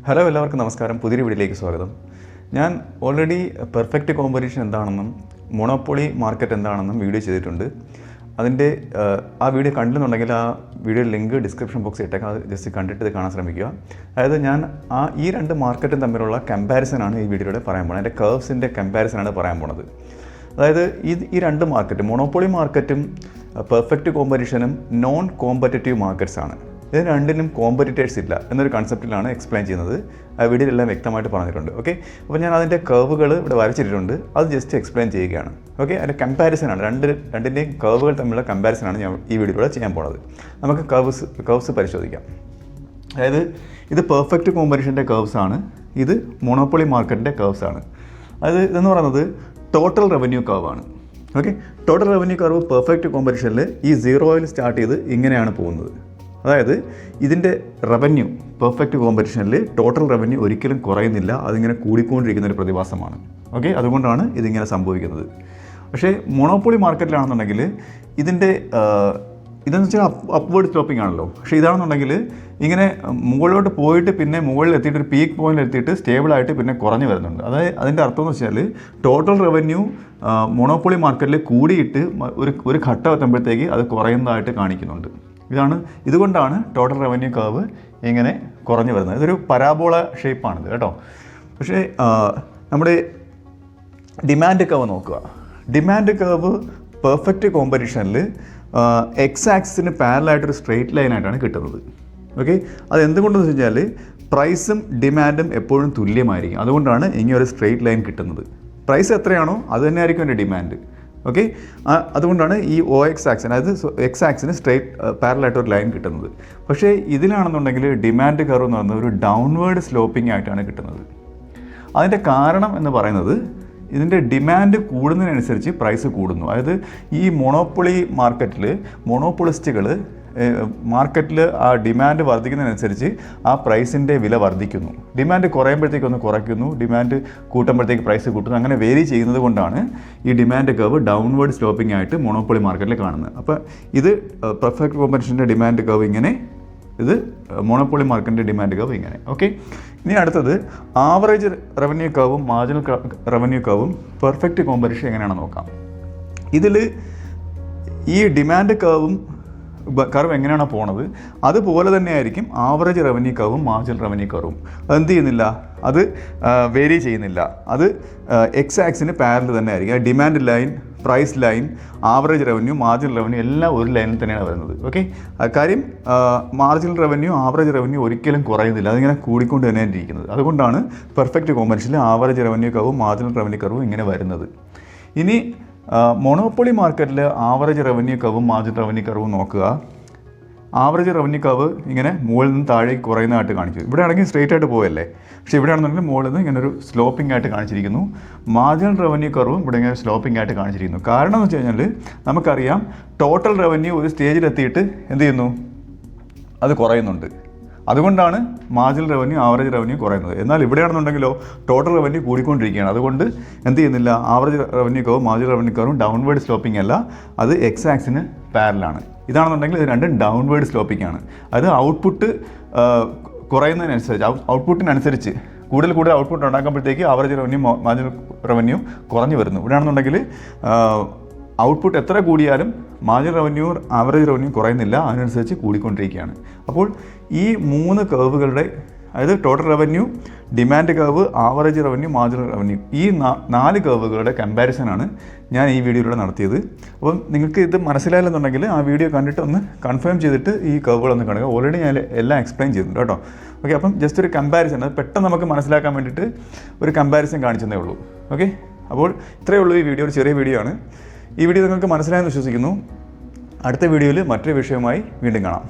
Hello, എല്ലാവർക്കും നമസ്കാരം. പുതിയൊരു വീഡിയോയിലേക്ക് സ്വാഗതം. ഞാൻ ഓൾറെഡി പെർഫെക്റ്റ് കോമ്പറ്റീഷൻ എന്താണെന്നും മൊണോപ്പൊളി മാർക്കറ്റ് എന്താണെന്നും വീഡിയോ ചെയ്തിട്ടുണ്ട്. അതിൻ്റെ ആ വീഡിയോ കണ്ടിട്ടുണ്ടെങ്കിൽ ആ വീഡിയോ ലിങ്ക് ഡിസ്ക്രിപ്ഷൻ ബോക്സിൽ ഇട്ടേക്കാം. അത് ജസ്റ്റ് കണ്ടിട്ട് ഇത് കാണാൻ ശ്രമിക്കുക. അതായത് ഞാൻ ഈ രണ്ട് മാർക്കറ്റും തമ്മിലുള്ള കമ്പാരിസനാണ് ഈ വീഡിയോയിലൂടെ പറയാൻ പോകുന്നത്. അതിൻ്റെ കർവ്സിൻ്റെ കമ്പാരിസനാണ് പറയാൻ പോണത്. അതായത് ഈ രണ്ട് മാർക്കറ്റ്, മൊണോപ്പൊളി മാർക്കറ്റും പെർഫെക്റ്റ് കോമ്പറ്റീഷനും നോൺ കോമ്പറ്റേറ്റീവ് മാർക്കറ്റ്സ് ആണ്. ഇതിന് രണ്ടിനും കോമ്പറ്റീറ്റേഴ്സ് ഇല്ല എന്നൊരു കൺസെപ്റ്റിലാണ് എക്സ്പ്ലെയിൻ ചെയ്യുന്നത്. ആ വീഡിയോയിലെല്ലാം വ്യക്തമായിട്ട് പറഞ്ഞിട്ടുണ്ട്. ഓക്കെ, അപ്പോൾ ഞാൻ അതിൻ്റെ കർവുകൾ ഇവിടെ വരച്ചിട്ടുണ്ട്. അത് ജസ്റ്റ് എക്സ്പ്ലെയിൻ ചെയ്യുകയാണ്. ഓക്കെ, അതിൻ്റെ കമ്പാരിസനാണ്, രണ്ടിൻ്റെയും കർവുകൾ തമ്മിലുള്ള കമ്പാരിസനാണ് ഞാൻ ഈ വീഡിയോയിലൂടെ ചെയ്യാൻ പോകുന്നത്. നമുക്ക് കർവ്സ് പരിശോധിക്കാം. അതായത് ഇത് പെർഫെക്റ്റ് കോമ്പറ്റീഷൻ്റെ കർവ്സാണ്, ഇത് മൊണോപ്പൊളി മാർക്കറ്റിൻ്റെ കർവ്സാണ്. അതായത് ഇതെന്ന് പറയുന്നത് ടോട്ടൽ റവന്യൂ കർവാണ്. Okay, total revenue curve perfect കോമ്പറ്റീഷനിൽ ഈ സീറോയിൽ സ്റ്റാർട്ട് ചെയ്ത് ഇങ്ങനെയാണ് പോകുന്നത്. അതായത് ഇതിൻ്റെ റവന്യൂ പെർഫെക്റ്റ് കോമ്പറ്റീഷനിൽ ടോട്ടൽ റവന്യൂ ഒരിക്കലും കുറയുന്നില്ല, അതിങ്ങനെ കൂടിക്കൊണ്ടിരിക്കുന്ന ഒരു പ്രതിഭാസമാണ്. ഓക്കെ, അതുകൊണ്ടാണ് ഇതിങ്ങനെ സംഭവിക്കുന്നത്. പക്ഷേ മൊണോപ്പൊളി മാർക്കറ്റിലാണെന്നുണ്ടെങ്കിൽ ഇതെന്ന് വെച്ചാൽ അപ്വേർഡ് സ്ലോപ്പിംഗ് ആണല്ലോ. പക്ഷേ ഇതാണെന്നുണ്ടെങ്കിൽ ഇങ്ങനെ മുകളിലോട്ട് പോയിട്ട് പിന്നെ മുകളിൽ എത്തിയിട്ട് ഒരു പീക്ക് പോയിന്റിൽ എത്തിയിട്ട് സ്റ്റേബിളായിട്ട് പിന്നെ കുറഞ്ഞു വരുന്നുണ്ട്. അതായത് അതിൻ്റെ അർത്ഥം എന്ന് വെച്ചാൽ ടോട്ടൽ റവന്യൂ മൊണോപ്പൊളി മാർക്കറ്റിൽ കൂടിയിട്ട് ഒരു ഘട്ടം എത്തുമ്പോഴത്തേക്ക് അത് കുറയുന്നതായിട്ട് കാണിക്കുന്നുണ്ട്. ഇതുകൊണ്ടാണ് ടോട്ടൽ റവന്യൂ കർവ് ഇങ്ങനെ കുറഞ്ഞു വരുന്നത്. ഇതൊരു പരാബോള ഷേപ്പാണിത് കേട്ടോ. പക്ഷേ നമ്മുടെ ഡിമാൻഡ് കർവ് നോക്കുക. ഡിമാൻഡ് കർവ് പെർഫെക്റ്റ് കോമ്പറ്റീഷനിൽ എക്സ് ആക്സിന് പാരലായിട്ടൊരു സ്ട്രെയിറ്റ് ലൈനായിട്ടാണ് കിട്ടുന്നത്. ഓക്കെ, അതെന്തുകൊണ്ടെന്ന് വെച്ച് കഴിഞ്ഞാൽ പ്രൈസും ഡിമാൻഡും എപ്പോഴും തുല്യമായിരിക്കും. അതുകൊണ്ടാണ് ഇങ്ങനെ ഒരു സ്ട്രെയിറ്റ് ലൈൻ കിട്ടുന്നത്. പ്രൈസ് എത്രയാണോ അത് തന്നെയായിരിക്കും എൻ്റെ ഡിമാൻഡ്. ഓക്കെ, അതുകൊണ്ടാണ് ഈ OX ആക്സിന്, അതായത് എക്സ് ആക്സിന് സ്ട്രെയിറ്റ് പാരലായിട്ട് ഒരു ലൈൻ കിട്ടുന്നത്. പക്ഷേ ഇതിലാണെന്നുണ്ടെങ്കിൽ ഡിമാൻഡ് കർവ് എന്ന് പറയുന്നത് ഒരു ഡൗൺവേർഡ് സ്ലോപ്പിംഗ് ആയിട്ടാണ് കിട്ടുന്നത്. അതിൻ്റെ കാരണം എന്ന് പറയുന്നത് ഇതിൻ്റെ ഡിമാൻഡ് കൂടുന്നതിനനുസരിച്ച് പ്രൈസ് കൂടുന്നു. അതായത് ഈ മൊണോപ്പൊളി മാർക്കറ്റിൽ മൊണോപ്പൊളിസ്റ്റുകൾ മാർക്കറ്റിൽ ആ ഡിമാൻഡ് വർദ്ധിക്കുന്നതിനനുസരിച്ച് ആ പ്രൈസിൻ്റെ വില വർദ്ധിക്കുന്നു. ഡിമാൻഡ് കുറയുമ്പോഴത്തേക്കൊന്ന് കുറയ്ക്കുന്നു, ഡിമാൻഡ് കൂട്ടുമ്പോഴത്തേക്ക് പ്രൈസ് കൂട്ടുന്നു. അങ്ങനെ വേരി ചെയ്യുന്നത് കൊണ്ടാണ് ഈ ഡിമാൻഡ് കർവ് ഡൗൺവേർഡ് സ്ലോപ്പിംഗ് ആയിട്ട് മൊണോപ്പൊളി മാർക്കറ്റിൽ കാണുന്നത്. അപ്പോൾ ഇത് പെർഫെക്റ്റ് കോമ്പറ്റീഷൻ്റെ ഡിമാൻഡ് കർവ് ഇങ്ങനെ, ഇത് മൊണോപ്പൊളി മാർക്കറ്റിൻ്റെ ഡിമാൻഡ് കർവ് ഇങ്ങനെ. ഓക്കെ, ഇനി അടുത്തത് ആവറേജ് റവന്യൂ കർവും മാർജിനൽ റവന്യൂ കർവും പെർഫെക്റ്റ് കോമ്പറ്റീഷൻ എങ്ങനെയാണെന്ന് നോക്കാം. ഇതിൽ ഈ ഡിമാൻഡ് കർവ് എങ്ങനെയാണോ പോണത് അതുപോലെ തന്നെ ആയിരിക്കും ആവറേജ് റവന്യൂ കർവും മാർജിനൽ റവന്യൂ കർവും. അതെന്ത് ചെയ്യുന്നില്ല, അത് വേരി ചെയ്യുന്നില്ല. അത് എക്സ് ആക്സിന് പാരലൽ തന്നെ ആയിരിക്കും. Demand line, price line, average revenue, marginal revenue എല്ലാം ഒരു ലൈനിൽ തന്നെയാണ് വരുന്നത്. ഓക്കെ, കാര്യം മാർജിനൽ റവന്യൂ ആവറേജ് റവന്യൂ ഒരിക്കലും കുറയുന്നില്ല, അതിങ്ങനെ കൂടിക്കൊണ്ട് തന്നെയാണ് ഇരിക്കുന്നത്. അതുകൊണ്ടാണ് പെർഫെക്റ്റ് കോമ്പറ്റീഷനിൽ ആവറേജ് റവന്യൂ കർവും മാർജിനൽ റവന്യൂ കർവും ഇങ്ങനെ വരുന്നത്. ഇനി മൊണോപ്പൊളി മാർക്കറ്റിൽ ആവറേജ് റവന്യൂ കർവും മാർജിനൽ റവന്യൂ കർവും നോക്കുക. ആവറേജ് റവന്യൂ കർവ് ഇങ്ങനെ മുകളിൽ നിന്ന് താഴേക്ക് കുറയുന്നതായിട്ട് കാണിച്ചു. ഇവിടെ ആണെങ്കിൽ സ്ട്രെയിറ്റ് ആയിട്ട് പോയല്ലേ, പക്ഷേ ഇവിടെ ആണെന്നുണ്ടെങ്കിൽ മുകളിൽ നിന്ന് ഇങ്ങനെ ഒരു സ്ലോപ്പിംഗ് ആയിട്ട് കാണിച്ചിരിക്കുന്നു. മാർജിനൽ റവന്യൂ കർവും ഇവിടെ ഇങ്ങനെ സ്ലോപ്പിംഗ് ആയിട്ട് കാണിച്ചിരിക്കുന്നു. കാരണം എന്ന് വെച്ച് കഴിഞ്ഞാൽ നമുക്കറിയാം ടോട്ടൽ റവന്യൂ ഒരു സ്റ്റേജിലെത്തിയിട്ട് എന്ത് ചെയ്യുന്നു, അത് കുറയുന്നുണ്ട്. അതുകൊണ്ടാണ് മാർജിനൽ റവന്യൂ ആവറേജ് റവന്യൂ കുറയുന്നത്. എന്നാൽ ഇവിടെയാണെന്നുണ്ടെങ്കിലോ ടോട്ടൽ റവന്യൂ കൂടിക്കൊണ്ടിരിക്കുകയാണ്. അതുകൊണ്ട് എന്ത് ചെയ്യുന്നില്ല, ആവറേജ് റവന്യൂ കർവും മാർജിനൽ റവന്യൂ കർവും ഡൗൺവേർഡ് സ്ലോപ്പിംഗ് അല്ല, അത് എക്സ് ആക്സിന് പാരലാണ്. ഇതാണെന്നുണ്ടെങ്കിൽ ഇത് രണ്ടും ഡൗൺവേർഡ് സ്ലോപ്പിംഗ് ആണ്. അത് ഔട്ട്പുട്ട് കുറയുന്നതിനനുസരിച്ച്, ഔട്ട്പുട്ടിനനുസരിച്ച് കൂടുതൽ ഔട്ട്പുട്ട് ഉണ്ടാക്കുമ്പോഴത്തേക്ക് ആവറേജ് റവന്യൂ മാർജിനൽ റവന്യൂ കുറഞ്ഞു വരുന്നു. ഇവിടെയാണെന്നുണ്ടെങ്കിൽ ഔട്ട്പുട്ട് എത്ര കൂടിയാലും മാർജിനൽ റവന്യൂ ആവറേജ് റവന്യൂ കുറയുന്നില്ല, അതിനനുസരിച്ച് കൂടിക്കൊണ്ടിരിക്കുകയാണ്. അപ്പോൾ ഈ മൂന്ന് കർവുകളുടെ, അതായത് total revenue, demand curve, average revenue, marginal revenue, ഈ 4 കർവുകളുടെ കമ്പാരിസനാണ് ഞാൻ ഈ വീഡിയോയിലൂടെ നടത്തിയത്. അപ്പം നിങ്ങൾക്ക് ഇത് മനസ്സിലായില്ലെന്നുണ്ടെങ്കിൽ ആ വീഡിയോ കണ്ടിട്ട് ഒന്ന് കൺഫേം ചെയ്തിട്ട് ഈ കർവുകളൊന്ന് കാണുക. ഓൾറെഡി ഞാൻ എല്ലാം എക്സ്പ്ലെയിൻ ചെയ്തിട്ടുണ്ട് കേട്ടോ. ഓക്കെ, അപ്പം ജസ്റ്റ് ഒരു കമ്പാരിസൺ, അത് പെട്ടെന്ന് നമുക്ക് മനസ്സിലാക്കാൻ വേണ്ടിയിട്ട് ഒരു കമ്പാരിസൺ കാണിച്ചതേ ഉള്ളൂ. ഓക്കെ, അപ്പോൾ ഇത്രയേ ഉള്ളൂ ഈ വീഡിയോ, ഒരു ചെറിയ വീഡിയോ ആണ്. ഈ വീഡിയോ നിങ്ങൾക്ക് മനസ്സിലായെന്ന് വിശ്വസിക്കുന്നു. അടുത്ത വീഡിയോയിൽ മറ്റൊരു വിഷയവുമായി വീണ്ടും കാണാം.